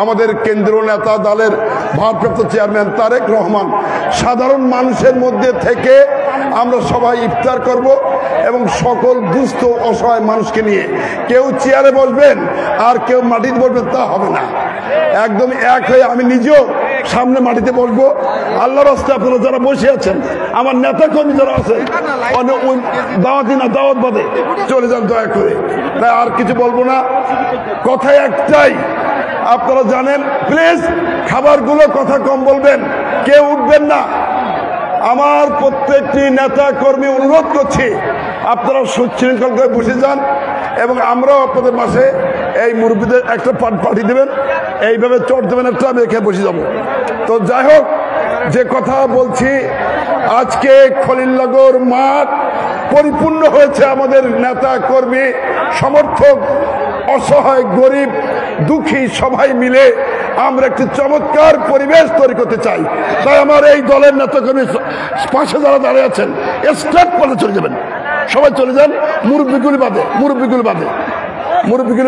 আমাদের কেন্দ্রীয় নেতা দলের ভারপ্রাপ্ত চেয়ারম্যান তারেক রহমান সাধারণ মানুষের মধ্যে থেকে আমরা সবাই ইফতার করব এবং সকল দুস্থ অসহায় মানুষকে নিয়ে কেউ চেয়ারে বসবেন আর কেউ মাটিতে বসবেন তা হবে না। একদম এক হয়ে আমি নিজেও সামনে মাটিতে বসবো। আল্লাহর রাস্তায় আপনারা যারা বসে আছেন, আমার নেতা কর্মী যারা আছেন, দাওয়াতি না দাওয়াত বাদে চলে যান দয়া করে। তাই আর কিছু বলবো না, কথা একটাই, আপনারা জানেন। প্লিজ খাবারগুলো কথা কম বলবেন, কেউ উঠবেন না। আমার প্রত্যেকটি নেতা কর্মী অনুরোধ করছি আপনারা সুশৃঙ্খল করে বসে যান এবং আমরাও আপনাদের মাসে এই মুরব্বীদের একটা পাঠিয়ে দেবেন, এইভাবে চট দেবেন একটা, আমি এখানে বসে যাবো। তো যাই হোক, যে কথা বলছি, আজকে খলিলনগর মাঠ পরিপূর্ণ হয়েছে আমাদের নেতা কর্মী সমর্থক অসহায় গরিব দুঃখী সবাই মিলে আমরা একটি চমৎকার পরিবেশ তৈরি করতে চাই। তাই আমার এই দলের নেতাকর্মী পাশে যারা দাঁড়িয়ে আছেন স্টার্ট করে চলে যাবেন, সবাই চলে যান, মুরব্বীগুলি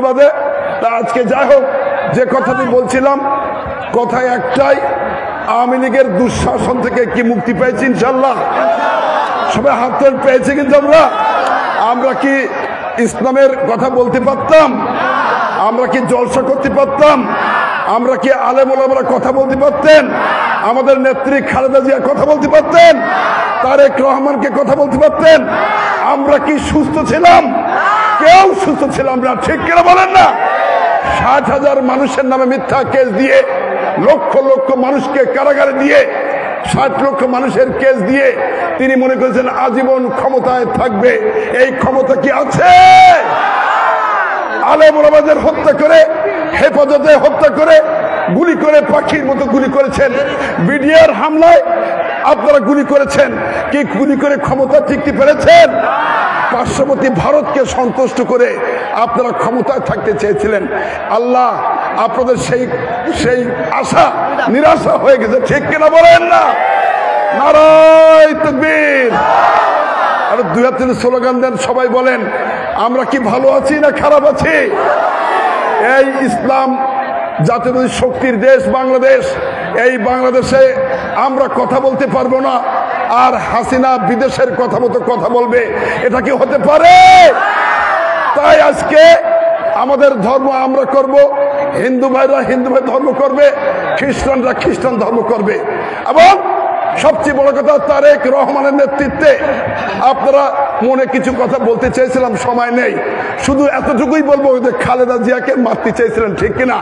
বাদে। তা আজকে যাই হোক, যে কথাটি বলছিলাম, কথা একটাই, আওয়ামী লীগের দুঃশাসন থেকে কি মুক্তি পেয়েছি ইনশাল্লাহ? সবাই হাত পেয়েছি। কিন্তু আমরা কি ইসলামের কথা বলতে পারতাম? আমরা কি জলসা করতে পারতাম? আমরা কি আলেম ওলামারা কথা বলতে পারতেন? আমাদের নেত্রী খালেদা জিয়া কথা বলতে পারতেন? তারেক রহমানকে কথা বলতে পারতেন? আমরা কি সুস্থ ছিলাম? কেউ সুস্থ ছিলাম না, ঠিক কিনা বলেন না? 60,000 মানুষের নামে মিথ্যা কেস দিয়ে, লক্ষ লক্ষ মানুষকে কারাগারে দিয়ে, 60 লক্ষ মানুষের কেস দিয়ে তিনি মনে করেছেন আজীবন ক্ষমতায় থাকবে। এই ক্ষমতা কি আছে? আলেম ওলামাদের হত্যা করে, হেফাজতে হত্যা করে, গুলি করে পাখির মতো গুলি করেছেন। বিডিআর হামলায় আপনারা গুলি করেছেন, কি গুলি করে ক্ষমতা টিকতে পেরেছেন? পার্শ্ববর্তী ভারতকে সন্তুষ্ট করে আপনারা ক্ষমতায় থাকতে চেয়েছিলেন। আল্লাহ আপনাদের সেই আশা নিরাশা হয়ে গেছে, ঠিক কিনা বলেন না? নারায়ে তাকবীর। আর 2 হাত তুলে স্লোগান দেন, সবাই বলেন আমরা কি ভালো আছি না খারাপ আছি? এই ইসলাম জাতীয় শক্তির দেশ বাংলাদেশ, এই বাংলাদেশে আমরা কথা বলতে পারবো না আর হাসিনা বিদেশের কথা মতো কথা বলবে, এটা কি হতে পারে? তাই আজকে আমাদের ধর্ম আমরা করব, হিন্দু ভাইরা হিন্দু ভাই ধর্ম করবে, খ্রিস্টানরা খ্রিস্টান ধর্ম করবে। এবং সবচেয়ে বড় কথা, তারেক রহমানের নেতৃত্বে আপনারা মনে কিছু কথা বলতে চেয়েছিলাম, সময় নেই, শুধু এতটুকুই বলবো যে খালেদা জিয়াকে মারতে চেয়েছিলেন, ঠিক কিনা?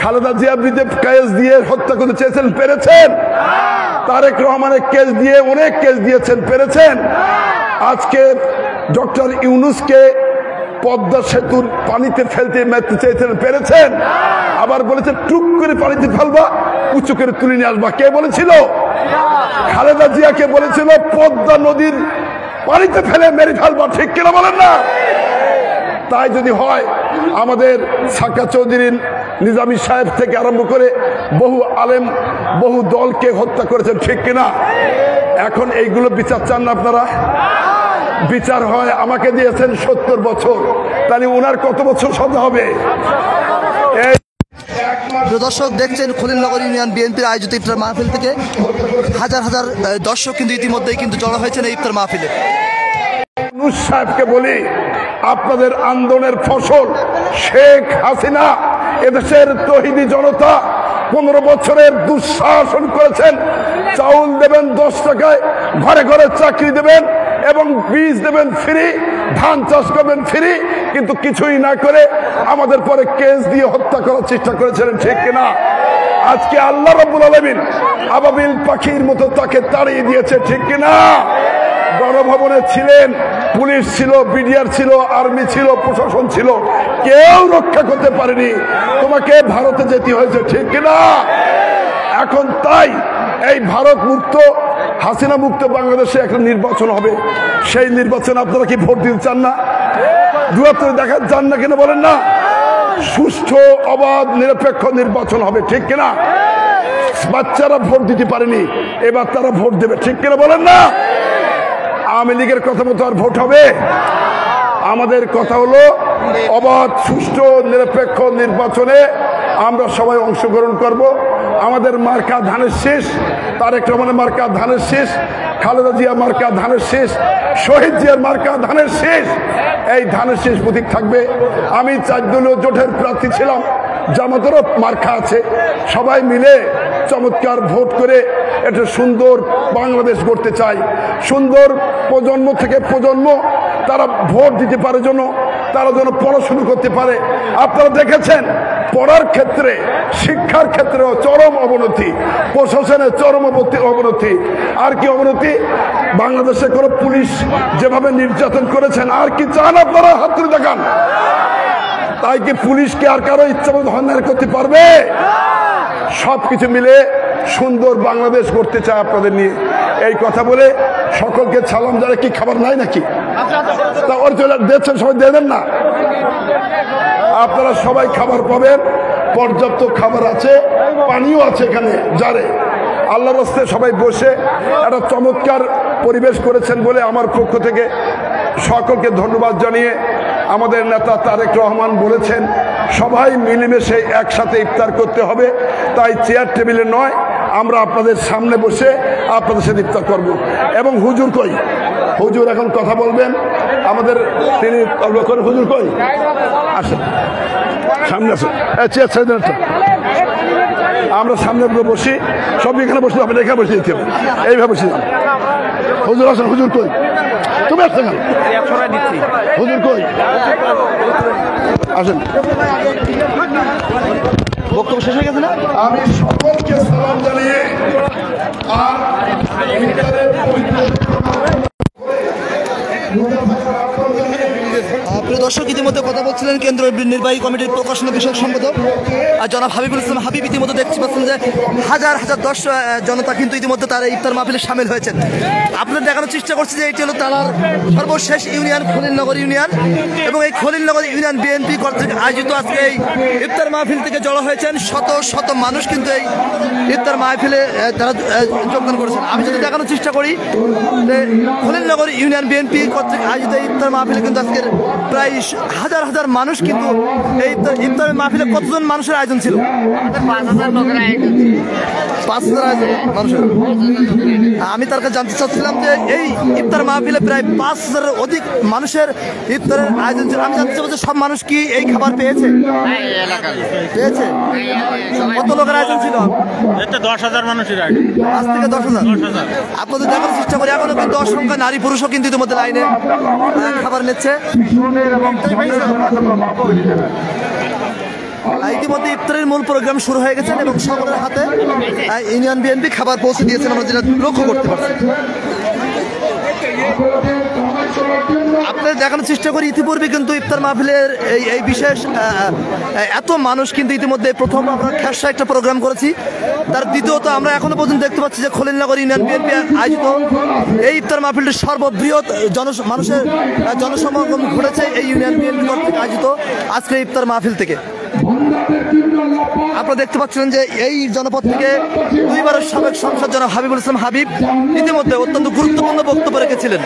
খালেদা জিয়া বিরুদ্ধে কেস দিয়ে হত্যা করতে চেয়েছিলেন, পেরেছেন? তারেক রহমানের কেস দিয়ে অনেক কেস দিয়েছেন, পেরেছেন? আজকে ডক্টর ইউনূসকে পদ্মা সেতুর পানিতে ফেলতে মারতে চেয়েছিলেন, পেরেছেন? আবার বলেছেন টুক করে পানিতে ফেলবা, উঁচু করে তুলে নিয়ে আসবা। কে বলেছিল? খালেদা জিয়াকে বলেছিল পদ্মা নদীর পানিতে ফেলে মেরে ফেলবা, ঠিক কিনা বলেন না? তাই যদি হয়, আমাদের সাকা চৌধুরী নিজামী সাহেব থেকে আরম্ভ করে বহু আলেম বহু দলকে হত্যা করেছেন, ঠিক কিনা? এখন এইগুলো বিচার চান না আপনারা? বিচার হয়, আমাকে দিয়েছেন 70 বছর, তাহলে ওনার কত বছর সাজা হবে? দর্শক দেখছেন খলিলনগর ইউনিয়ন বিএনপির আয়োজিত ইফতার মাহফিল থেকে হাজার হাজার দর্শক কিন্তু ইতিমধ্যেই কিন্তু জড়ো হয়েছেন এই ইফতার মাহফিলে। ইউনূস সাহেবকে বলি, আপনাদের আন্দোলনের ফসল শেখ হাসিনা এদেশের তৌহিদি জনতা 15 বছরের দুঃশাসন করেছেন। চাউল দেবেন 10 টাকায়, ঘরে ঘরে চাকরি দেবেন এবং বীজ দেবেন ফ্রি, ধান চাষ করবেন ফ্রি, কিন্তু কিছুই না করে আমাদের পরে কেস দিয়ে হত্যা করার চেষ্টা করেছিলেন, ঠিক কিনা? আজকে আল্লাহ রাব্বুল আলামিন আবাবিল পাখির মতো তাকে তাড়িয়ে দিয়েছে, ঠিক কিনা? গণভবনে ছিলেন, পুলিশ ছিল, বিডিআর ছিল, আর্মি ছিল, প্রশাসন ছিল, কেউ রক্ষা করতে পারেনি। তোমাকে ভারতে যেতে হয়েছে, ঠিক কিনা? এখন তাই এই ভারত মুক্ত হাসিনা মুক্ত বাংলাদেশে একটা নির্বাচন হবে, সেই নির্বাচন আপনারা কি ভোট দিতে চান না? দুয়াত্তরে দেখা চান না কিনা বলেন না? সুষ্ঠু অবাধ নিরপেক্ষ নির্বাচন হবে, ঠিক কিনা? বাচ্চারা ভোট দিতে পারেনি, এবার তারা ভোট দেবে, ঠিক কিনা বলেন না? আওয়ামী লীগের কথা মতো আর ভোট হবে? আমাদের কথা হলো অবাধ সুষ্ঠু নিরপেক্ষ নির্বাচনে আমরা সবাই অংশগ্রহণ করব। আমাদের মার্কা ধানের শেষ, তারেক রহমানের মার্কা ধানের শেষ, খালেদা জিয়া মার্কা ধানের শেষ, শহীদ জিয়ার মার্কা ধানের শেষ। এই ধানের শেষ প্রতীক থাকবে। আমি 4 দলীয় জোটের প্রার্থী ছিলাম, জামাতেরও মার্কা আছে। সবাই মিলে চমৎকার ভোট করে একটা সুন্দর বাংলাদেশ গড়তে চাই। সুন্দর প্রজন্ম থেকে প্রজন্ম তারা ভোট দিতে পারে, জন্য তারা যেন পড়াশুনো করতে পারে। আপনারা দেখেছেন পড়ার ক্ষেত্রে, শিক্ষার ক্ষেত্রেও চরম অবনতি, প্রশাসনের চরম অবনতি। আর কি অবনতি? বাংলাদেশে কোনো পুলিশ যেভাবে নির্যাতন করেছেন, আর কি চান আপনারা? হাত তুলে দেখান। তাই কি পুলিশকে আর কারো ইচ্ছামতো অন্যায় করতে পারবে? সবকিছু মিলে সুন্দর বাংলাদেশ করতে চায় আপনাদের নিয়ে। এই কথা বলে সকলকে সালাম। যারা কি খাবার নাই নাকি? তা ওর চলে দিচ্ছেন, সবাই দিয়ে দেন না। আপনারা সবাই খাবার পাবেন, পর্যাপ্ত খাবার আছে, পানিও আছে এখানে। যারে আল্লাহর রাস্তায় সবাই বসে একটা চমৎকার পরিবেশ করেছেন বলে আমার পক্ষ থেকে সকলকে ধন্যবাদ জানিয়ে, আমাদের নেতা তারেক রহমান বলেছেন সবাই মিলেমিশে একসাথে ইফতার করতে হবে। তাই চেয়ার টেবিলে নয়, আমরা আপনাদের সামনে বসে আপনাদের সাথে ইফতার করব। এবং হুজুর কই? হুজুর এখন কথা বলবেন আমাদের, তিনি হুজুর কই? আসেন সামনে, আসেন। চেয়ার ছেড়ে দেন। আমরা সামনে বসি, সব এখানে বসতে হবে, এখানে বসে দিতে হবে, এইভাবে বসে যান। হুজুর আসেন। হুজুর কই? তুমি আসতে কেন? হুজুর কই? আসেন। বক্তব্য শেষ হয়ে গেছে না? আমি সকলকে সালাম জানিয়ে আর প্রিয় দর্শক, ইতিমধ্যে কথা বলছিলেন কেন্দ্রীয় নির্বাহী কমিটির প্রকাশনা বিষয়ক সম্পাদক আর জনাব হাবিবুল ইসলাম হাবিব। ইতিমধ্যে দেখতে পাচ্ছেন যে হাজার হাজার দর্শক জনতা কিন্তু ইতিমধ্যে তারা ইফতার মাহফিলে সামিল হয়েছেন। আপনাদের দেখানোর চেষ্টা করছে যে এটি হলো তারার সর্বশেষ ইউনিয়ন, খলিলনগর ইউনিয়ন। এবং এই খলিলনগর ইউনিয়ন বিএনপি কর্তৃক আয়োজিত আজকে এই ইফতার মাহফিল থেকে জড়ো হয়েছেন শত শত মানুষ কিন্তু এই ইফতার মাহফিলে তারা যোগদান করেছেন। আমি যদি দেখানোর চেষ্টা করি যে খলিলনগর ইউনিয়ন বিএনপি কর্তৃক আয়োজিত ইফতার মাহফিলে কিন্তু আজকের প্রায় হাজার হাজার মানুষ কিন্তু এই ইফতার মাহফিলে কতজন মানুষের আয়োজন ছিল? 5,000 লোকের আয়োজন। 5,000 মানুষের। আমি তার কাছে জানতে চাচ্ছিলাম যে এই ইফতার মাহফিলে প্রায় 5,000-এর অধিক মানুষের ইফতারের আয়োজন ছিল। আমি জানতে চাবো যে সব মানুষ কি এই খাবার পেয়েছে? পেয়েছে? কত লোকের আয়োজন ছিল? 10,000 মানুষের আয়োজন। 5 থেকে 10,000। আপনাদের দেখার চেষ্টা করি, এখনো কিন্তু অসংখ্য নারী পুরুষও কিন্তু ইতিমধ্যে লাইনে খাবার নিচ্ছে। ইতিমধ্যে ইফতারের মূল প্রোগ্রাম শুরু হয়ে গেছে এবং সকলের হাতে ইউনিয়ন বিএনপি খাবার পৌঁছে দিয়েছেন, আমরা যেটা লক্ষ্য করতে পারছি। আপনাদের দেখানোর চেষ্টা করি, ইতিপূর্বে কিন্তু ইফতার মাহফিলের এই বিশেষ এত মানুষ কিন্তু ইতিমধ্যে প্রথম আমরা খেসা একটা প্রোগ্রাম করেছি, তার দ্বিতীয়ত আমরা এখনো পর্যন্ত দেখতে পাচ্ছি যে খলিলনগর ইউনিয়ন বিএনপি আয়োজিত এই ইফতার মাহফিলটি সর্ববৃহৎ মানুষের জনসমাগম ঘটেছে এই ইউনিয়ন বিএনপি কর্তৃক আয়োজিত আজকে ইফতার মাহফিল থেকে। আপনারা দেখতে পাচ্ছেন যে এই জনপদ থেকে 2বারের সাবেক সংসদ জনাব হাবিবুল ইসলাম হাবিব ইতিমধ্যে অত্যন্ত গুরুত্বপূর্ণ বক্তব্য রেখেছিলেন।